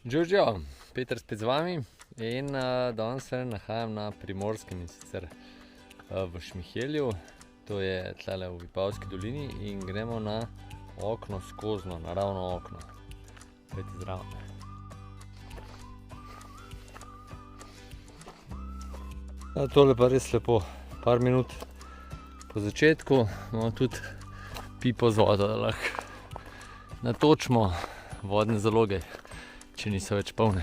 Živijo, Peter spet z vami in danes se nahajam na Primorskem in sicer v Šmihelju, to je tlele v Vipavski dolini in gremo na okno Skozno, naravno okno. Pojdi zraven. Tole pa res lepo, par minut po začetku imamo tudi pipo z vodo, da lahko natočimo vodne zaloge, če niso več polne.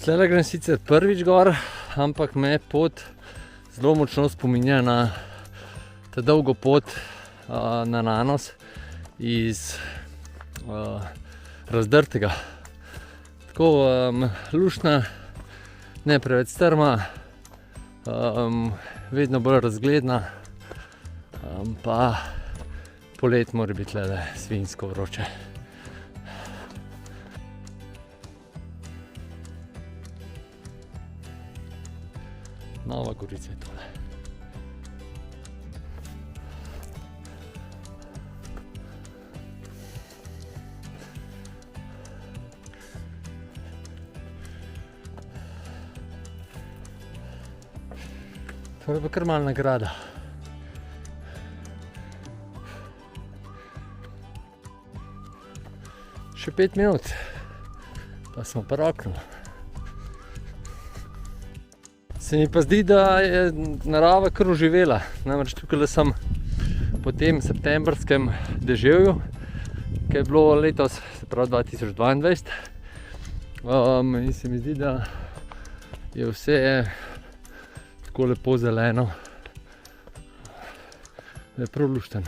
Tlele grem sicer prvič gor, ampak me pot zelo močno spominja na ta dolgo pot na Nanos iz Razdrtega. Tako luštna, ne preveč strma, vedno bolj razgledna, pa polet mora biti tlele svinjsko vroče. Nova Gorica je tole. Tole pa kar malo nagrada. Še 5 minut, pa smo pri oknu. Se mi pa zdi, da je narava kar oživela, namreč tukaj sem po tem septembrskem deževju, ki je bilo letos, se pravi 2022, in se mi zdi, da je vse tako lepo zeleno, da je prav luštno.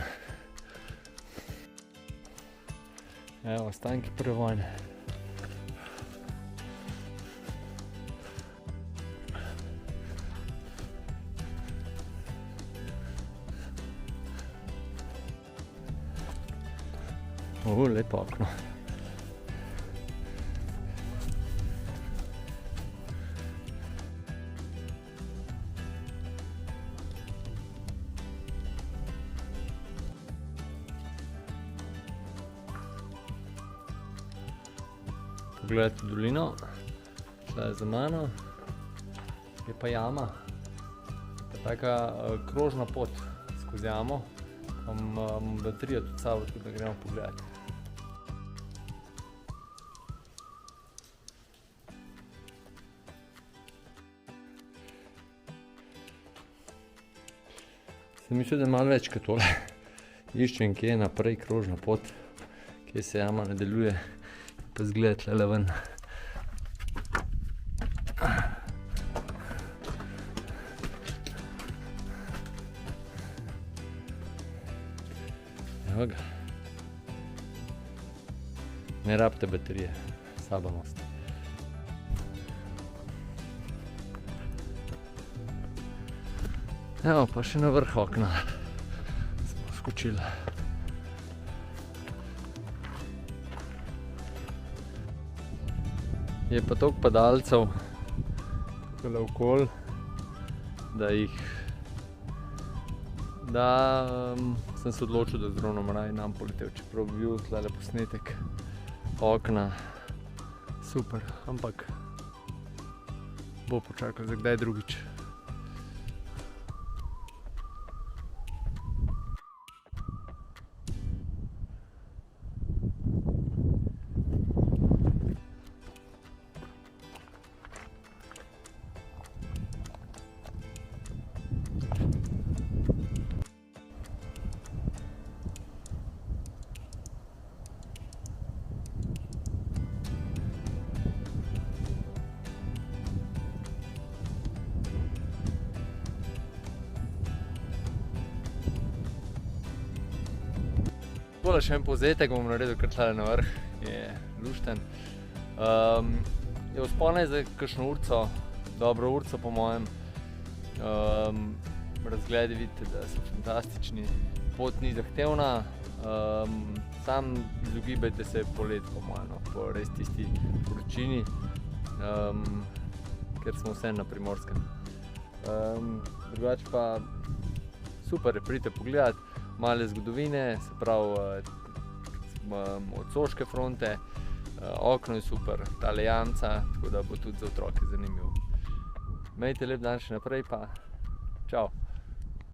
Evo, ostanki prve vojne. Lepo okno. Pogledajte dolino, šla je za mano, je pa jama, pa taka krožna pot skozi jamo. Imam baterijo tudi sabo, tako da gremo pogledati. Sem mislil, da je malo več kot tole. Iščem, kje je naprej krožna pot, kje se jama nadaljuje, pa zgleda tlele ven. Evo ga. Ne rabite baterije, sabo nosite. Evo, pa še na vrh okna smo skočili. Je pa toliko padalcev tukaj okoli, da sem se odločil, da z dronom raje nam poletel, čeprav bi bil tlele posnetek okna super, ampak bo počakal za kdaj drugič. Tole še en povzetek bom naredil, kar tlele na vrh, je lušten. Je vzpone za kakšno urco, dobro urco po mojem. razgledi vidite, da so fantastični, pot ni zahtevna, sam izogibajte se poleti po mojem, po res tisti vročini, ker smo vse na Primorskem. Drugače pa super je, pridite pogledat, male zgodovine, se pravi od Soške fronte, okno je super, tale jamca, tako da bo tudi za otroke zanimivo. Imejte lep dan še naprej pa, čau!